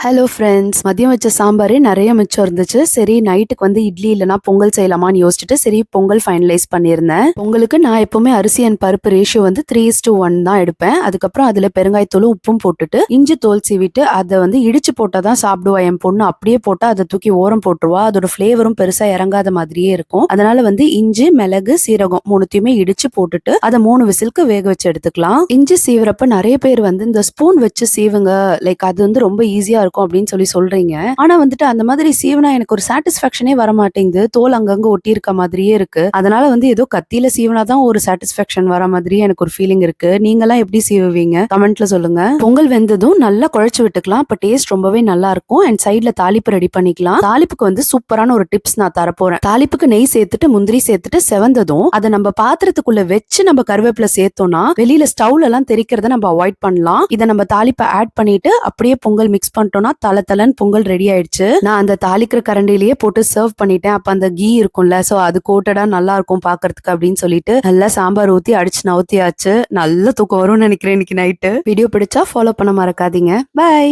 Hello friends, மதியம் வச்ச சாம்பாரே நிறைய மிச்சம் இருந்துச்சு. சரி நைட்டுக்கு வந்து இட்லி இல்லைனா பொங்கல் செய்யலாமான்னு யோசிச்சுட்டு சரி பொங்கல் ஃபைனலைஸ் பண்ணியிருந்தேன். பொங்கலுக்கு நான் எப்பவுமே அரிசி அண்ட் பருப்பு ரேஷியோ வந்து 3:1 தான் எடுப்பேன். அதுக்கப்புறம் அதில் பெருங்காயத்தூளும் உப்பும் போட்டுட்டு இஞ்சி தோல் சீவிட்டு அதை வந்து இடிச்சு போட்டால் தான் சாப்பிடுவா என் பொண்ணு. அப்படியே போட்டால் அதை தூக்கி ஓரம் போட்டுருவா. அதோட ஃப்ளேவரும் பெருசாக இறங்காத மாதிரியே இருக்கும். அதனால வந்து இஞ்சி, மிளகு, சீரகம் மூணுத்தையுமே இடிச்சு போட்டுட்டு அதை 3 விசிலுக்கு வேக வச்சு எடுத்துக்கலாம். இஞ்சி சீவுறப்ப நிறைய பேர் வந்து இந்த ஸ்பூன் வச்சு சீவுங்க, லைக் அது வந்து ரொம்ப ஈஸியா இருக்கும் அப்படின்னு சொல்றீங்க. ஆனா வந்துட்டு அந்த மாதிரி சீவனா எனக்கு ஒரு சாட்டிஸ்ஃபேக்ஷனே வர மாட்டேங்குது. தோல் அங்கங்க ஒட்டி இருக்க மாதிரியே இருக்கு. அதனால வந்து ஏதோ கத்தியில சீவனா தான் ஒரு சாட்டிஸ்ஃபேக்ஷன் வர மாதிரியே எனக்கு ஒரு ஃபீலிங் இருக்கு. நீங்க எல்லாம் எப்படி சீவுவீங்க? கமெண்ட்ல சொல்லுங்க. பொங்கல் வெந்ததும் நல்லா குழைச்சு விட்டுக்கலாம். அப்ப டேஸ்ட் ரொம்பவே நல்லா இருக்கும். அண்ட் சைட்ல தாளிப்பு ரெடி பண்ணிக்கலாம். தாளிப்புக்கு வந்து சூப்பரான ஒரு டிப்ஸ் நான் தரப்போறேன். தாளிப்புக்கு நெய் சேர்த்துட்டு முந்திரி சேர்த்துட்டு செவந்ததும் அதை நம்ம பாத்திரத்துக்குள்ள வச்சு நம்ம கருவேப்பிலை சேர்த்தோம்னா வெளியில ஸ்டவ்ல எல்லாம் தெரிக்கிறத நம்ம அவாய்ட் பண்ணலாம். இதை நம்ம தாளிப்பை ஆட் பண்ணிட்டு அப்படியே பொங்கல் மிக்ஸ் பண்ணிட்டோம்னா தலன்னு பொங்கல் ரெடி ஆயிடுச்சு. நான் அந்த தாளிக்கிற கரண்டிலேயே போட்டு சர்வ் பண்ணிட்டேன். அப்ப அந்த கீ இருக்கும்ல, சோ அது கோட்டடா நல்லா இருக்கும் பாக்குறதுக்கு அப்படின்னு சொல்லிட்டு நல்லா சாம்பார் ஊத்தி அடிச்சு நவுத்தியாச்சு. நல்ல தூக்கம் வரும்னு நினைக்கிறேன் இன்னைக்கு நைட்டு. வீடியோ பிடிச்சா ஃபாலோ பண்ண மறக்காதீங்க. பை.